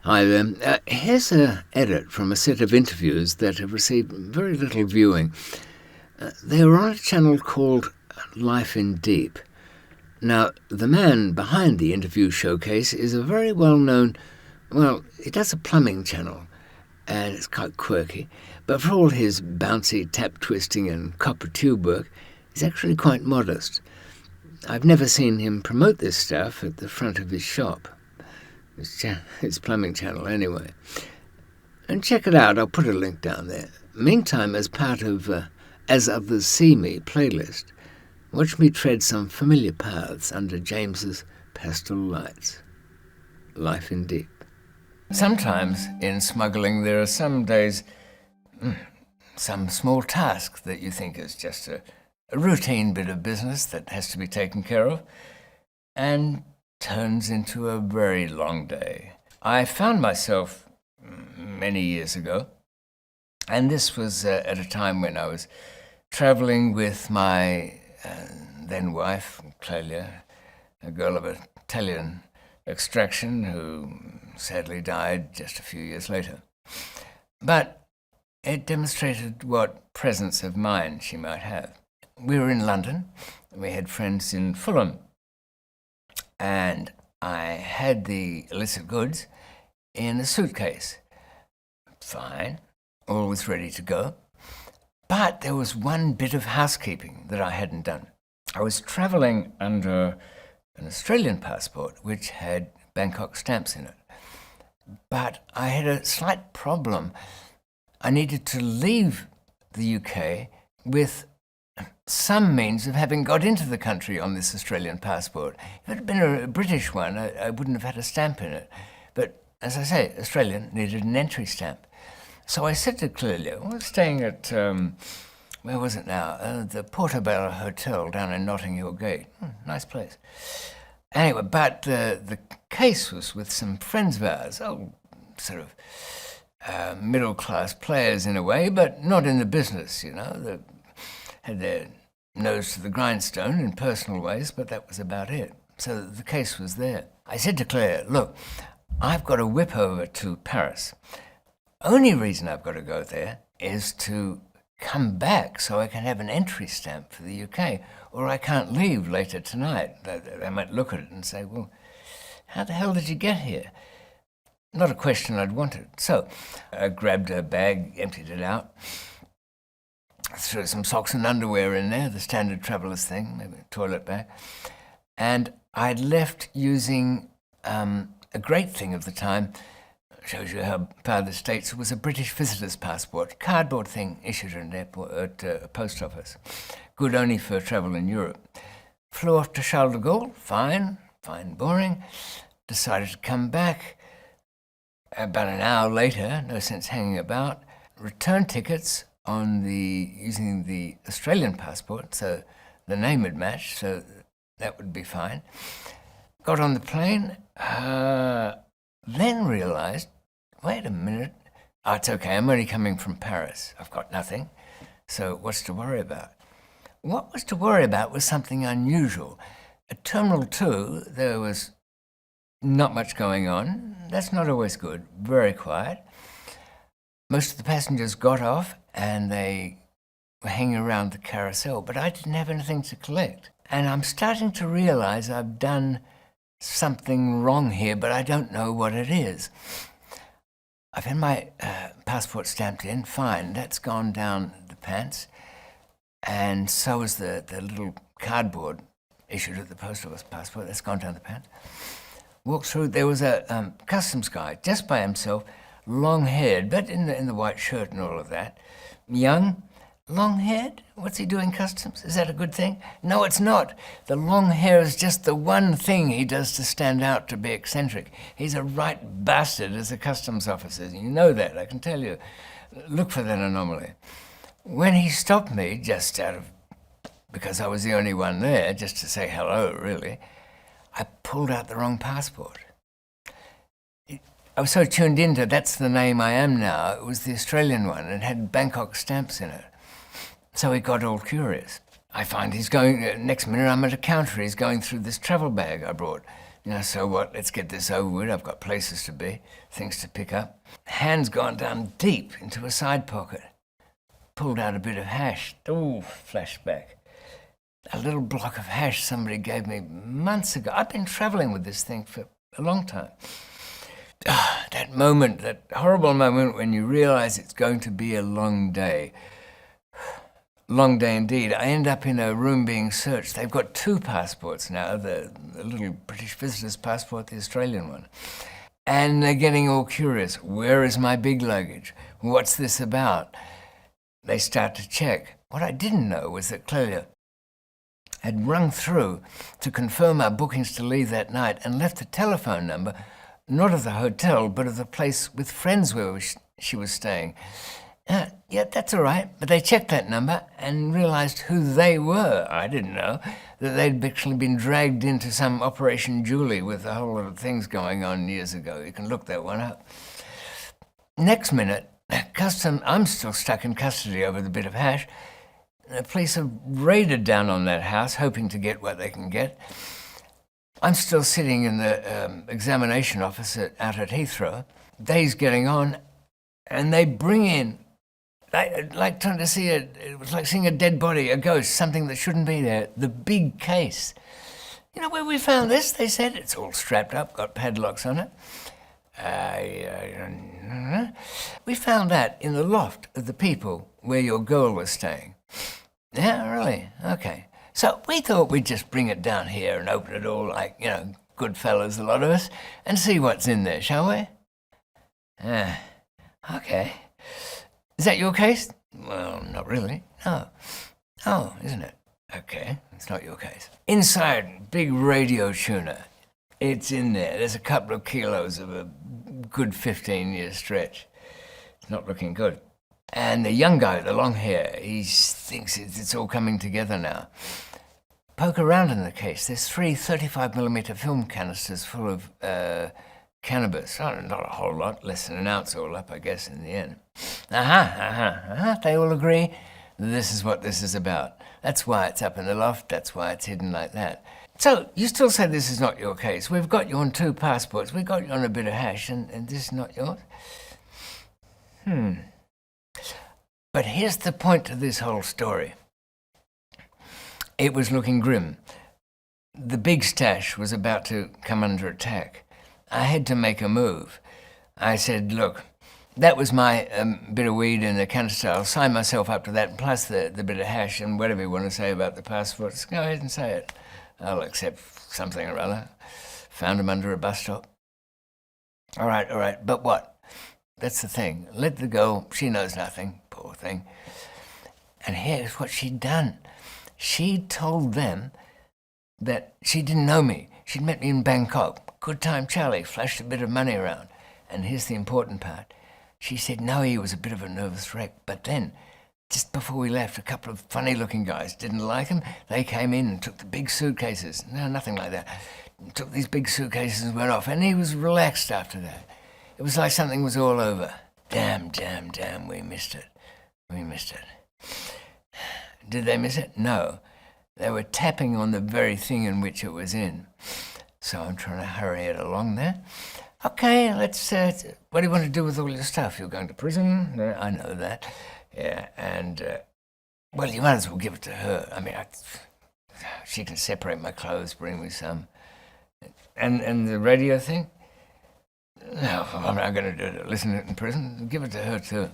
Hi there. Here's an edit from a set of interviews that have received very little viewing. They were on a channel called Life in Deep. Now, the man behind the interview showcase is a very well-known, he does a plumbing channel, and it's quite quirky, but for all his bouncy tap twisting and copper tube work, he's actually quite modest. I've never seen him promote this stuff at the front of his shop. His plumbing channel, anyway. And check it out, I'll put a link down there. Meantime, as part of As Others See Me playlist, watch me tread some familiar paths under James's pastel lights. Life in Deep. Sometimes in smuggling there are some days, some small task that you think is just a routine bit of business that has to be taken care of, and turns into a very long day. I found myself many years ago, and this was at a time when I was traveling with my then wife, Clelia, a girl of Italian extraction who sadly died just a few years later. But it demonstrated what presence of mind she might have. We were in London, and we had friends in Fulham, and I had the illicit goods in a suitcase. Fine, all was ready to go. But there was one bit of housekeeping that I hadn't done. I was travelling under an Australian passport which had Bangkok stamps in it. But I had a slight problem. I needed to leave the UK with some means of having got into the country on this Australian passport. If it had been a British one, I wouldn't have had a stamp in it. But as I say, Australian needed an entry stamp. So I said to Clelia, we're staying at, where was it now? The Portobello Hotel down in Notting Hill Gate. Nice place. Anyway, but the case was with some friends of ours, sort of middle-class players in a way, but not in the business, you know. They had their nose to the grindstone in personal ways, but that was about it. So the case was there. I said to Claire, look, I've got to whip over to Paris. Only reason I've got to go there is to come back so I can have an entry stamp for the UK, or I can't leave later tonight. They might look at it and say, well, how the hell did you get here? Not a question I'd wanted. So I grabbed her bag, emptied it out, threw some socks and underwear in there, the standard traveller's thing, maybe a toilet bag. And I'd left using a great thing of the time, shows you how proud the States, was a British visitor's passport, cardboard thing issued at an airport, at a post office. Good only for travel in Europe. Flew off to Charles de Gaulle, fine, boring. Decided to come back. About an hour later, no sense hanging about, return tickets using the Australian passport, so the name had matched, so that would be fine. Got on the plane, then realised, wait a minute, it's okay, I'm only coming from Paris. I've got nothing, so what's to worry about? What was to worry about was something unusual. At Terminal 2, there was not much going on. That's not always good, very quiet. Most of the passengers got off and they were hanging around the carousel, but I didn't have anything to collect. And I'm starting to realise I've done something wrong here, but I don't know what it is. I've had my passport stamped in, fine, that's gone down the pants, and so is the little cardboard issued at the post office passport, that's gone down the pants. Walked through, there was a customs guy, just by himself, long-haired, but in the white shirt and all of that. Young, long-haired? What's he doing customs? Is that a good thing? No, it's not. The long hair is just the one thing he does to stand out, to be eccentric. He's a right bastard as a customs officer. You know that, I can tell you. Look for that anomaly. When he stopped me, just because I was the only one there, just to say hello, really, I pulled out the wrong passport. I was so tuned into that's the name I am now. It was the Australian one. It had Bangkok stamps in it. So he got all curious. I find he's going, next minute I'm at a counter, he's going through this travel bag I brought. So what? Let's get this over with. I've got places to be, things to pick up. Hand's gone down deep into a side pocket. Pulled out a bit of hash. Ooh, flashback. A little block of hash somebody gave me months ago. I've been traveling with this thing for a long time. That moment, that horrible moment when you realize it's going to be a long day. Long day indeed. I end up in a room being searched. They've got 2 passports now, the little British visitor's passport, the Australian one. And they're getting all curious. Where is my big luggage? What's this about? They start to check. What I didn't know was that Clelia had rung through to confirm our bookings to leave that night and left a telephone number, not of the hotel, but of the place with friends where she was staying. Yeah, that's all right. But they checked that number and realized who they were. I didn't know that they'd actually been dragged into some Operation Julie with a whole lot of things going on years ago. You can look that one up. Next minute, I'm still stuck in custody over the bit of hash. The police have raided down on that house, hoping to get what they can get. I'm still sitting in the examination office out at Heathrow. Day's getting on, and they bring in, like trying to see it was like seeing a dead body, a ghost, something that shouldn't be there, the big case. You know where we found this? They said it's all strapped up, got padlocks on it. We found that in the loft of the people where your girl was staying. Yeah, really? Okay. So we thought we'd just bring it down here and open it all like, good fellas, a lot of us, and see what's in there, shall we? Okay. Is that your case? Well, not really. No. Oh, isn't it? Okay, it's not your case. Inside, big radio tuner. It's in there. There's a couple of kilos of a good 15-year stretch. It's not looking good. And the young guy with the long hair, he thinks it's all coming together now. Poke around in the case. There's 3 35mm film canisters full of cannabis. Oh, not a whole lot, less than an ounce all up, I guess, in the end. They all agree this is what this is about. That's why it's up in the loft. That's why it's hidden like that. So, you still say this is not your case. We've got you on 2 passports. We've got you on a bit of hash, and this is not yours? But here's the point to this whole story. It was looking grim. The big stash was about to come under attack. I had to make a move. I said, look, that was my bit of weed in the canister. I'll sign myself up to that, plus the bit of hash and whatever you want to say about the passports. Go ahead and say it. I'll accept something or other. Found him under a bus stop. All right, but what? That's the thing. Let the girl, she knows nothing, poor thing. And here's what she'd done. She told them that she didn't know me. She'd met me in Bangkok. Good time Charlie, flashed a bit of money around. And here's the important part. She said, no, he was a bit of a nervous wreck. But then, just before we left, a couple of funny-looking guys didn't like him. They came in and took the big suitcases. No, nothing like that. Took these big suitcases and went off. And he was relaxed after that. It was like something was all over. Damn, we missed it. Did they miss it? No. They were tapping on the very thing in which it was in. So I'm trying to hurry it along there. Okay, let's, what do you want to do with all your stuff? You're going to prison? I know that. Yeah, and, well, you might as well give it to her. I mean, she can separate my clothes, bring me some. And the radio thing? No, I'm not going to do it. Listen to it in prison. Give it to her, too.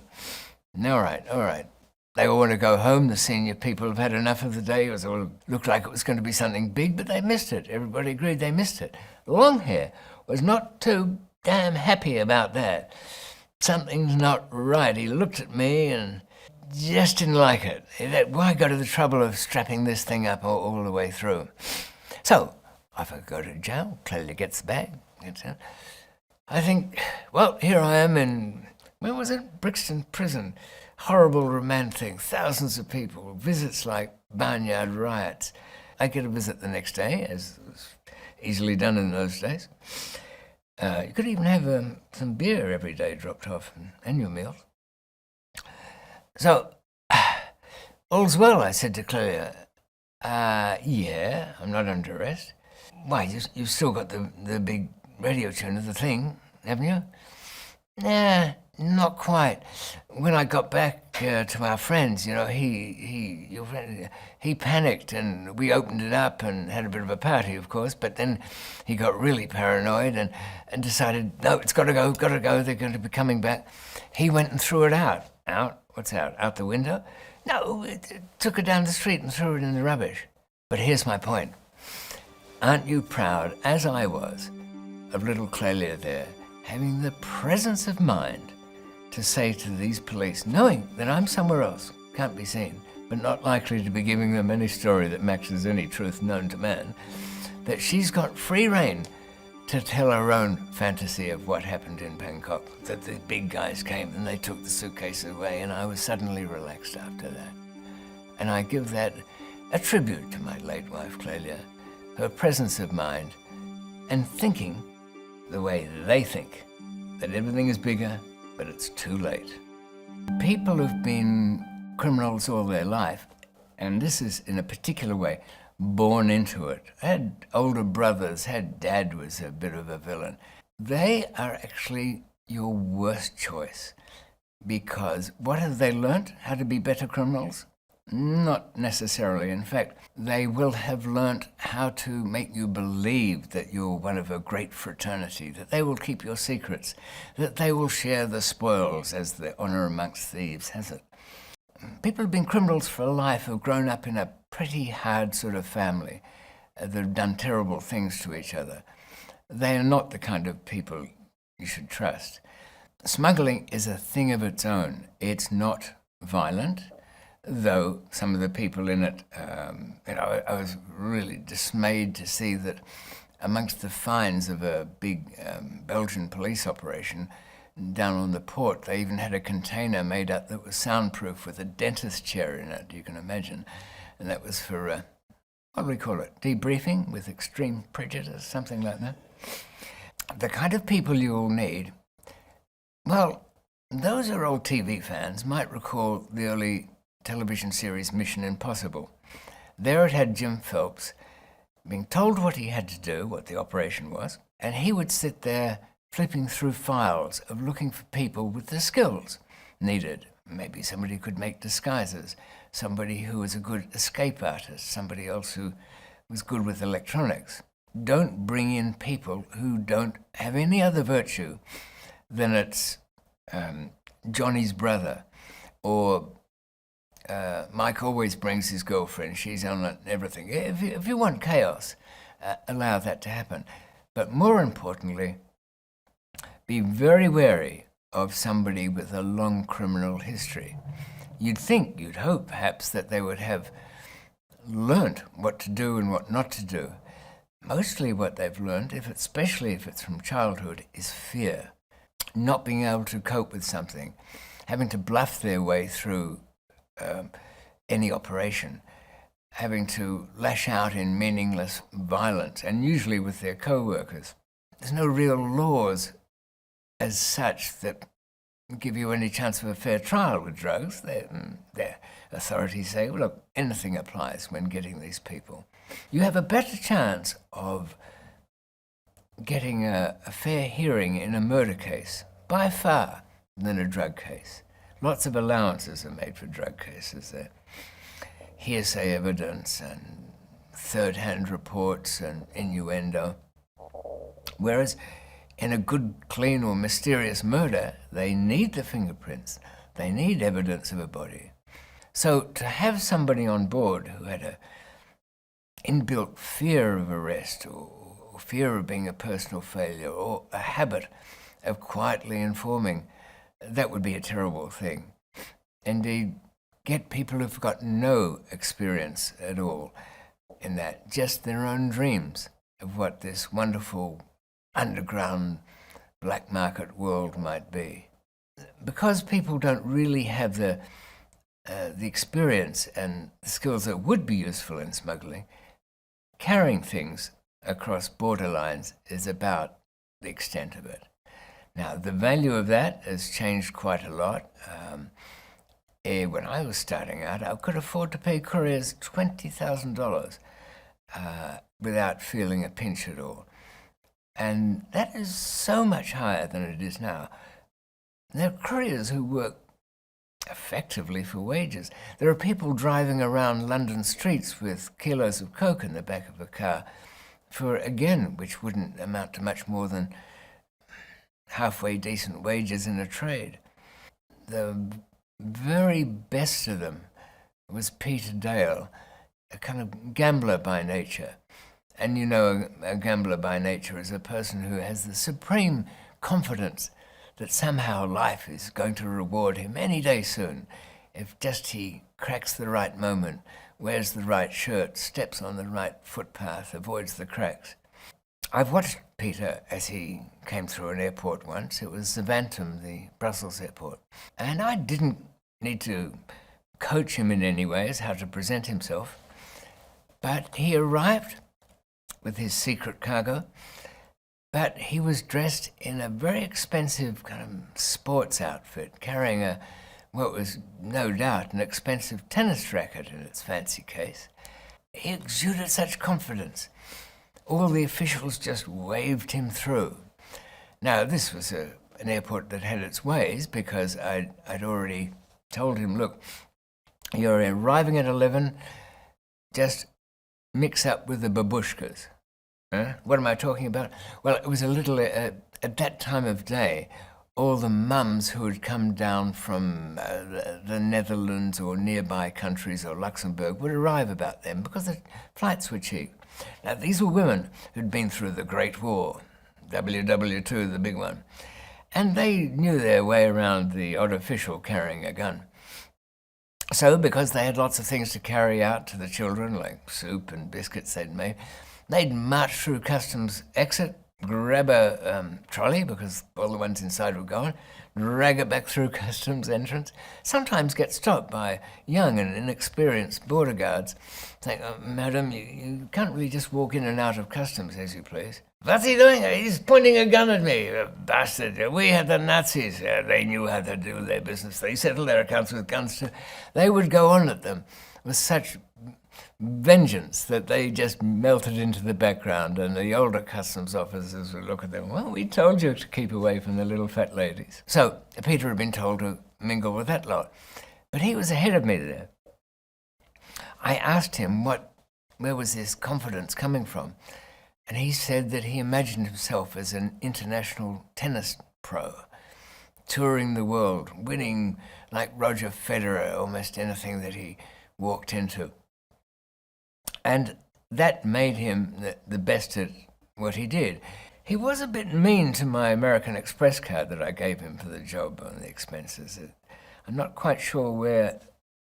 All right. They all want to go home. The senior people have had enough of the day. It looked like it was going to be something big, but they missed it. Everybody agreed they missed it. Longhair was not too damn happy about that. Something's not right. He looked at me and just didn't like it. Why go to the trouble of strapping this thing up all the way through? So, off I go to jail. Clearly gets the bag. I think, well, here I am in, where was it? Brixton Prison. Horrible romantic, thousands of people, visits like barnyard riots. I get a visit the next day, as was easily done in those days. You could even have some beer every day dropped off, and your meals. So, all's well, I said to Clelia. Yeah, I'm not under arrest. Why, you've still got the big radio tuner, the thing, haven't you? Nah, not quite. When I got back to our friends, your friend, he panicked and we opened it up and had a bit of a party, of course, but then he got really paranoid and decided, no, it's got to go, they're going to be coming back. He went and threw it out. Out? What's out? Out the window? No, it took it down the street and threw it in the rubbish. But here's my point. Aren't you proud, as I was, of little Clelia there, having the presence of mind to say to these police, knowing that I'm somewhere else, can't be seen, but not likely to be giving them any story that matches any truth known to man, that she's got free rein to tell her own fantasy of what happened in Bangkok, that the big guys came and they took the suitcases away, and I was suddenly relaxed after that. And I give that a tribute to my late wife, Clelia, her presence of mind, and thinking the way they think, that everything is bigger, but it's too late. People who've been criminals all their life, and this is in a particular way, born into it, had older brothers, had dad was a bit of a villain, they are actually your worst choice. Because what have they learnt? How to be better criminals? Not necessarily. In fact, they will have learnt how to make you believe that you're one of a great fraternity, that they will keep your secrets, that they will share the spoils, as the honour amongst thieves has it. People who've been criminals for life have grown up in a pretty hard sort of family that have done terrible things to each other. They are not the kind of people you should trust. Smuggling is a thing of its own. It's not violent, though some of the people in it, I was really dismayed to see that amongst the finds of a big Belgian police operation down on the port, they even had a container made up that was soundproof with a dentist chair in it, you can imagine. And that was for, what do we call it, debriefing with extreme prejudice, something like that. The kind of people you'll need, well, those who are old TV fans might recall the early television series Mission Impossible. There it had Jim Phelps being told what he had to do, what the operation was, and he would sit there flipping through files of looking for people with the skills needed. Maybe somebody could make disguises, somebody who was a good escape artist, somebody else who was good with electronics. Don't bring in people who don't have any other virtue than it's Johnny's brother, or Mike always brings his girlfriend, she's on everything. If you want chaos, allow that to happen. But more importantly, be very wary of somebody with a long criminal history. You'd hope perhaps that they would have learnt what to do and what not to do. Mostly what they've learnt, especially if it's from childhood, is fear. Not being able to cope with something, having to bluff their way through any operation, having to lash out in meaningless violence, and usually with their co-workers. There's no real laws as such that give you any chance of a fair trial with drugs. Their authorities say, well, look, anything applies when getting these people. You have a better chance of getting a fair hearing in a murder case, by far, than a drug case. Lots of allowances are made for drug cases there. Hearsay evidence and third-hand reports and innuendo. Whereas in a good, clean or mysterious murder, they need the fingerprints. They need evidence of a body. So to have somebody on board who had an inbuilt fear of arrest or fear of being a personal failure or a habit of quietly informing, that would be a terrible thing. Indeed, get people who've got no experience at all in that, just their own dreams of what this wonderful underground black market world might be. Because people don't really have the experience and the skills that would be useful in smuggling, carrying things across borderlines is about the extent of it. Now, the value of that has changed quite a lot. When I was starting out, I could afford to pay couriers $20,000. without feeling a pinch at all. And that is so much higher than it is now. There are couriers who work effectively for wages. There are people driving around London streets with kilos of coke in the back of a car for, again, which wouldn't amount to much more than halfway decent wages in a trade. The very best of them was Peter Dale, a kind of gambler by nature. And you know, a gambler by nature is a person who has the supreme confidence that somehow life is going to reward him any day soon if just he cracks the right moment, wears the right shirt, steps on the right footpath, avoids the cracks. I've watched Peter as he came through an airport once. It was Zaventem, the Brussels airport. And I didn't need to coach him in any way as how to present himself. But he arrived with his secret cargo, but he was dressed in a very expensive kind of sports outfit, carrying what was no doubt an expensive tennis racket in its fancy case. He exuded such confidence. All the officials just waved him through. Now, this was an airport that had its ways, because I'd already told him, look, you're arriving at 11, just mix up with the Babushkas. What am I talking about? Well, it was a little, at that time of day, all the mums who had come down from the Netherlands or nearby countries or Luxembourg would arrive about then because the flights were cheap. Now, these were women who'd been through the Great War, WW2, the big one, and they knew their way around the odd official carrying a gun. So, because they had lots of things to carry out to the children, like soup and biscuits they'd march through customs exit, grab a trolley, because all the ones inside were gone, drag it back through customs entrance, sometimes get stopped by young and inexperienced border guards, saying, oh, madam, you can't really just walk in and out of customs as you please. What's he doing? He's pointing a gun at me, bastard. We had the Nazis. They knew how to do their business. They settled their accounts with guns too. They would go on at them with such vengeance that they just melted into the background, and the older customs officers would look at them, well, we told you to keep away from the little fat ladies. So Peter had been told to mingle with that lot. But he was ahead of me there. I asked him where was this confidence coming from? And he said that he imagined himself as an international tennis pro, touring the world, winning like Roger Federer almost anything that he walked into. And that made him the best at what he did. He was a bit mean to my American Express card that I gave him for the job on the expenses. I'm not quite sure where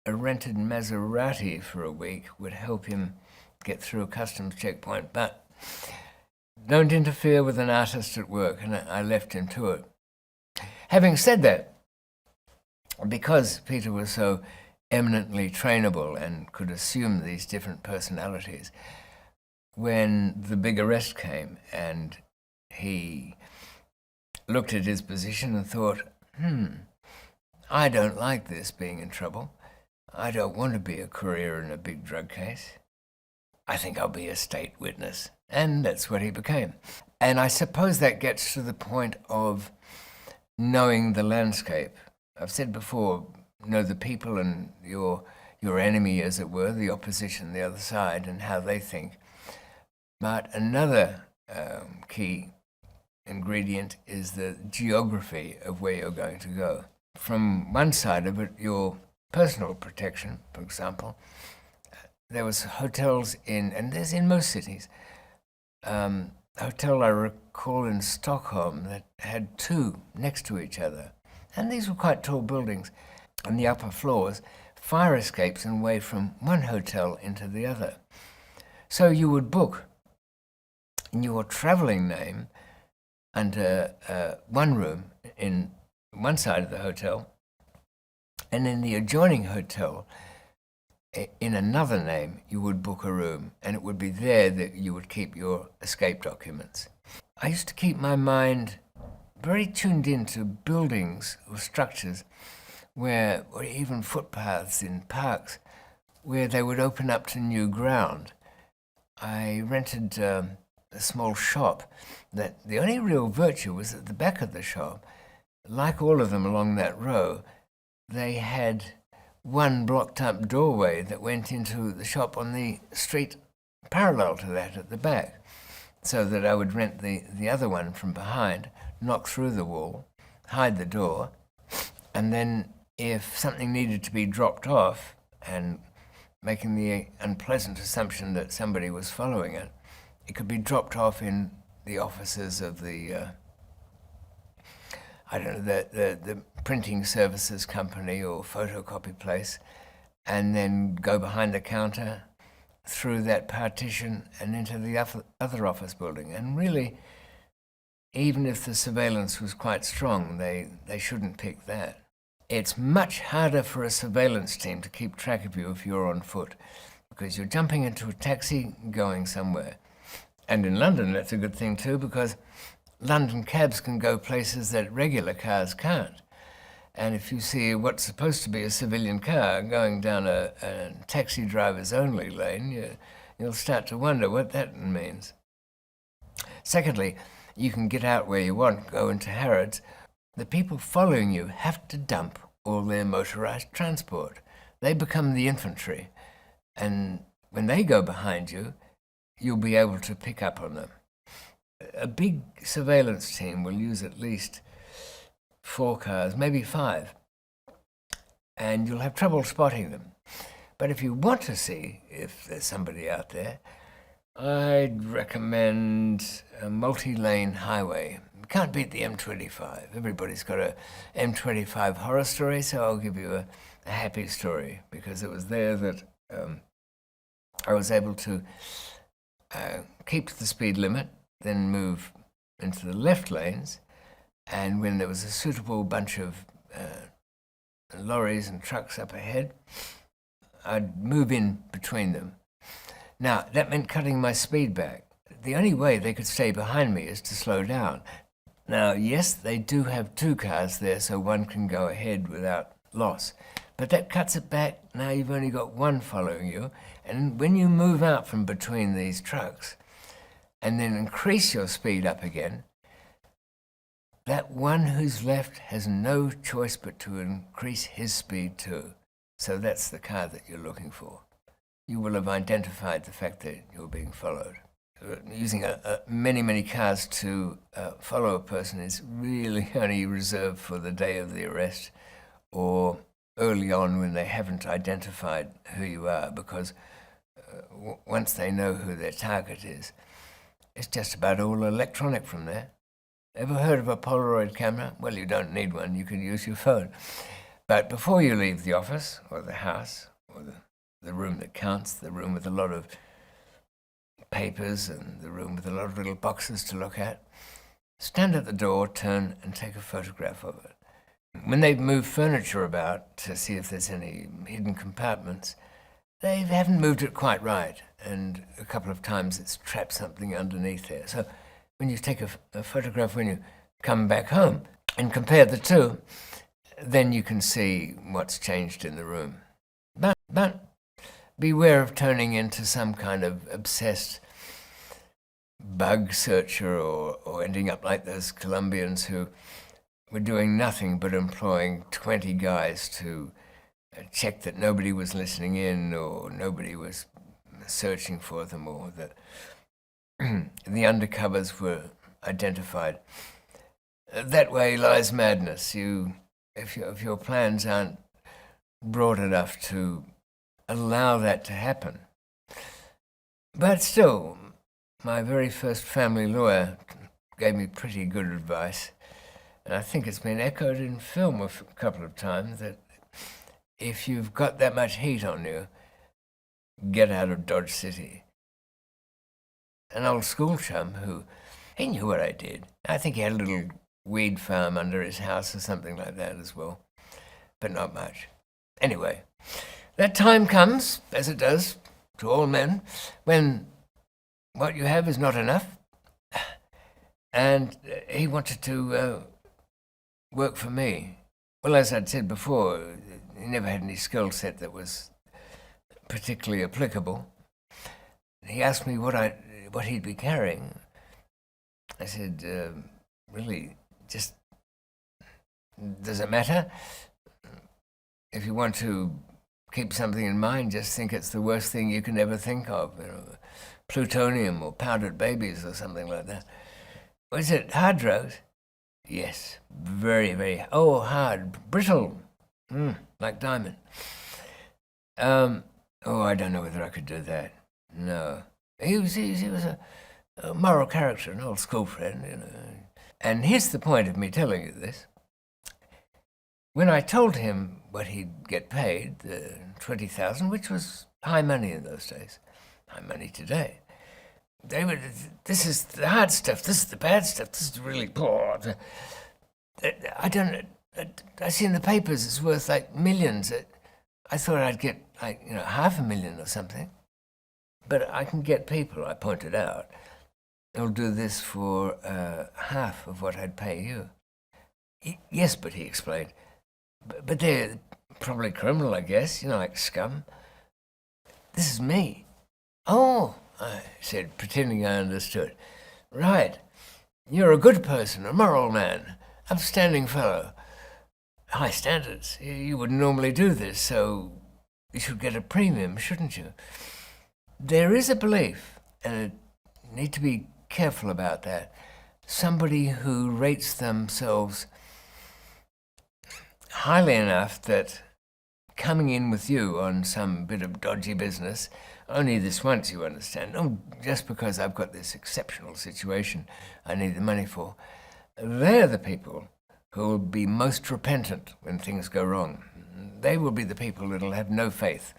a rented Maserati for a week would help him get through a customs checkpoint, but don't interfere with an artist at work, and I left him to it. Having said that, because Peter was so eminently trainable and could assume these different personalities, when the big arrest came and he looked at his position and thought, I don't like this being in trouble. I don't want to be a courier in a big drug case. I think I'll be a state witness. And that's what he became. And I suppose that gets to the point of knowing the landscape. I've said before, know the people and your enemy, as it were, the opposition, the other side, and how they think. But another key ingredient is the geography of where you're going to go. From one side of it, your personal protection, for example. There was hotels and there's in most cities, a hotel I recall in Stockholm that had two next to each other. And these were quite tall buildings. On the upper floors, fire escapes and way from one hotel into the other. So you would book your traveling name under one room in one side of the hotel, and in the adjoining hotel, in another name, you would book a room, and it would be there that you would keep your escape documents. I used to keep my mind very tuned into buildings or structures or even footpaths in parks, where they would open up to new ground. I rented a small shop that the only real virtue was at the back of the shop. Like all of them along that row, they had one blocked up doorway that went into the shop on the street parallel to that at the back, so that I would rent the other one from behind, knock through the wall, hide the door, and then if something needed to be dropped off, and making the unpleasant assumption that somebody was following it, it could be dropped off in the offices of the the printing services company or photocopy place, and then go behind the counter, through that partition and into the other office building. And really, even if the surveillance was quite strong, they shouldn't pick that. It's much harder for a surveillance team to keep track of you if you're on foot, because you're jumping into a taxi going somewhere. And in London, that's a good thing too, because London cabs can go places that regular cars can't. And if you see what's supposed to be a civilian car going down a taxi driver's only lane, you'll start to wonder what that means. Secondly, you can get out where you want, go into Harrods. The people following you have to dump all their motorised transport. They become the infantry. And when they go behind you, you'll be able to pick up on them. A big surveillance team will use at least 4 cars, maybe 5, and you'll have trouble spotting them. But if you want to see if there's somebody out there, I'd recommend a multi-lane highway. You can't beat the M25. Everybody's got a M25 horror story, so I'll give you a happy story, because it was there that I was able to keep to the speed limit, then move into the left lanes, and when there was a suitable bunch of lorries and trucks up ahead, I'd move in between them. Now, that meant cutting my speed back. The only way they could stay behind me is to slow down. Now, yes, they do have 2 cars there, so one can go ahead without loss. But that cuts it back. Now you've only got one following you. And when you move out from between these trucks and then increase your speed up again, that one who's left has no choice but to increase his speed too. So that's the car that you're looking for. You will have identified the fact that you're being followed. Using many cars to follow a person is really only reserved for the day of the arrest, or early on when they haven't identified who you are, because once they know who their target is, it's just about all electronic from there. Ever heard of a Polaroid camera? Well, you don't need one. You can use your phone. But before you leave the office or the house or the room that counts, the room with a lot of papers and the room with a lot of little boxes to look at, stand at the door, turn and take a photograph of it. When they've moved furniture about to see if there's any hidden compartments, they haven't moved it quite right, and a couple of times it's trapped something underneath there. So when you take a photograph when you come back home and compare the two, then you can see what's changed in the room. But beware of turning into some kind of obsessed bug searcher, or ending up like those Colombians who were doing nothing but employing 20 guys to check that nobody was listening in, or nobody was searching for them, or that the undercovers were identified. That way lies madness. If your plans aren't broad enough to allow that to happen. But still, my very first family lawyer gave me pretty good advice, and I think it's been echoed in film a couple of times, that if you've got that much heat on you, get out of Dodge City. An old school chum he knew what I did. I think he had a little weed farm under his house or something like that as well, but not much. Anyway, that time comes, as it does to all men, when what you have is not enough. And he wanted to work for me. Well, as I'd said before, he never had any skill set that was particularly applicable. he asked me what he'd be carrying. I said, really, just, does it matter? If you want to keep something in mind, just think it's the worst thing you can ever think of, plutonium or powdered babies or something like that. Was it hard drugs? Yes, very, very, hard, brittle, like diamond. I don't know whether I could do that. No. He was a moral character, an old school friend, And here's the point of me telling you this. When I told him what he'd get paid, the 20,000, which was high money in those days, high money today, this is the hard stuff, this is the bad stuff, this is really poor. I see in the papers it's worth like millions. I thought I'd get like, $500,000 or something. But I can get people, I pointed out, who'll do this for half of what I'd pay you. Yes, but he explained, but they're probably criminal, I guess, like scum. This is me. Oh, I said, pretending I understood. Right, you're a good person, a moral man, upstanding fellow. High standards. You wouldn't normally do this, so you should get a premium, shouldn't you? There is a belief, and I need to be careful about that. Somebody who rates themselves highly enough that coming in with you on some bit of dodgy business, only this once, you understand, just because I've got this exceptional situation I need the money for, they're the people who will be most repentant when things go wrong. They will be the people that will have no faith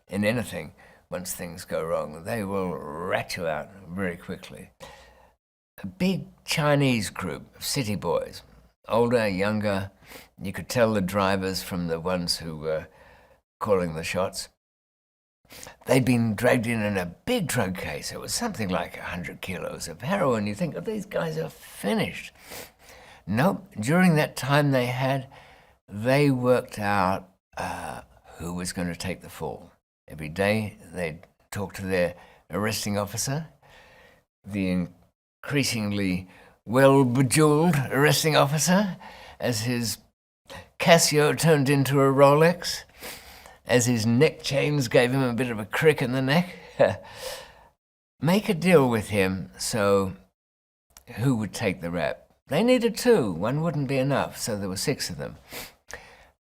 in anything once things go wrong. They will rat you out very quickly. A big Chinese group of city boys, older, younger. You could tell the drivers from the ones who were calling the shots. They'd been dragged in a big drug case. It was something like 100 kilos of heroin. You think, these guys are finished. Nope. During that time they worked out who was going to take the fall. Every day they'd talk to their arresting officer, the increasingly well-bejeweled arresting officer, as his Casio turned into a Rolex, as his neck chains gave him a bit of a crick in the neck. Make a deal with him so who would take the rap. They needed 2. One wouldn't be enough, so there were 6 of them.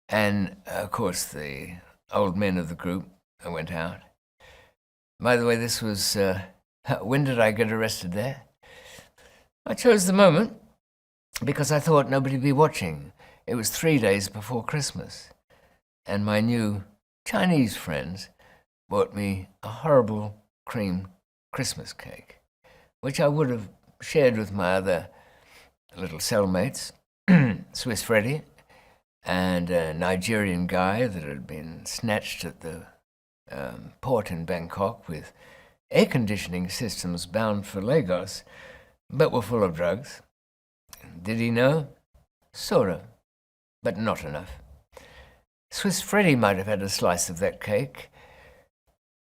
And, of course, the old men of the group went out. By the way, this was... when did I get arrested there? I chose the moment because I thought nobody would be watching. It was 3 days before Christmas. And my new Chinese friends bought me a horrible cream Christmas cake, which I would have shared with my other little cellmates, Swiss Freddy, and a Nigerian guy that had been snatched at the port in Bangkok with air conditioning systems bound for Lagos, but were full of drugs. Did he know? Sort of, but not enough. Swiss Freddy might have had a slice of that cake,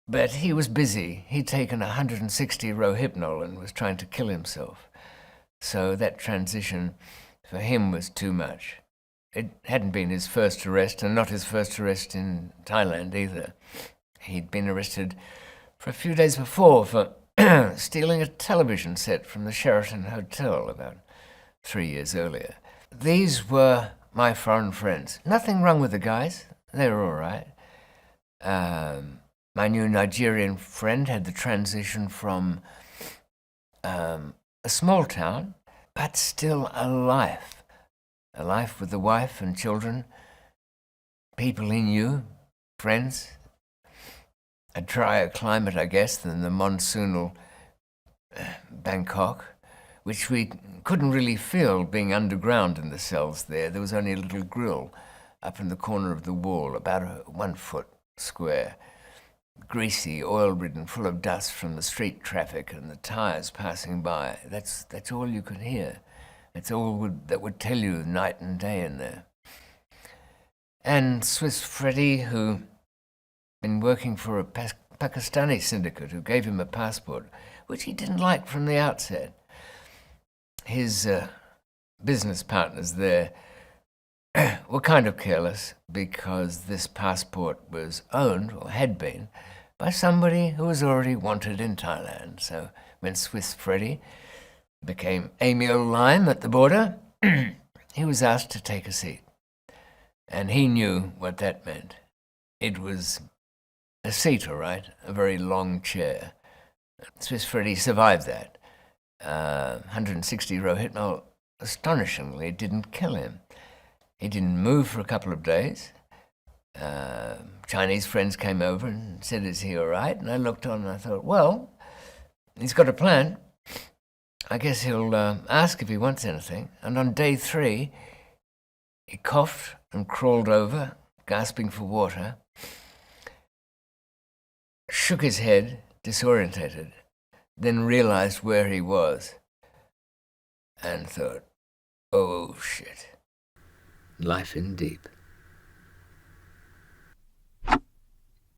but he was busy. He'd taken 160 Rohypnol and was trying to kill himself. So that transition for him was too much. It hadn't been his first arrest, and not his first arrest in Thailand either. He'd been arrested for a few days before for stealing a television set from the Sheraton Hotel about 3 years earlier. These were my foreign friends. Nothing wrong with the guys. They were all right. My new Nigerian friend had the transition from a small town, but still a life with a wife and children, people he knew, friends, a drier climate, I guess, than the monsoonal Bangkok, which we couldn't really feel being underground in the cells there. There was only a little grill up in the corner of the wall, about 1 foot square, greasy, oil-ridden, full of dust from the street traffic and the tires passing by. That's all you could hear. That's all that would tell you night and day in there. And Swiss Freddy, who been working for a Pakistani syndicate who gave him a passport, which he didn't like from the outset. His business partners there were kind of careless because this passport was owned, or had been, by somebody who was already wanted in Thailand. So when Swiss Freddy became Emil Lime at the border, he was asked to take a seat. And he knew what that meant. It was a seat, all right, a very long chair. Swiss Freddy survived that. 160 Rohypnol astonishingly didn't kill him. He didn't move for a couple of days. Chinese friends came over and said, "Is he all right?" And I looked on and I thought, well, he's got a plan. I guess he'll ask if he wants anything. And on day 3, he coughed and crawled over, gasping for water, shook his head, disorientated, then realized where he was and thought, oh shit. Life in Deep.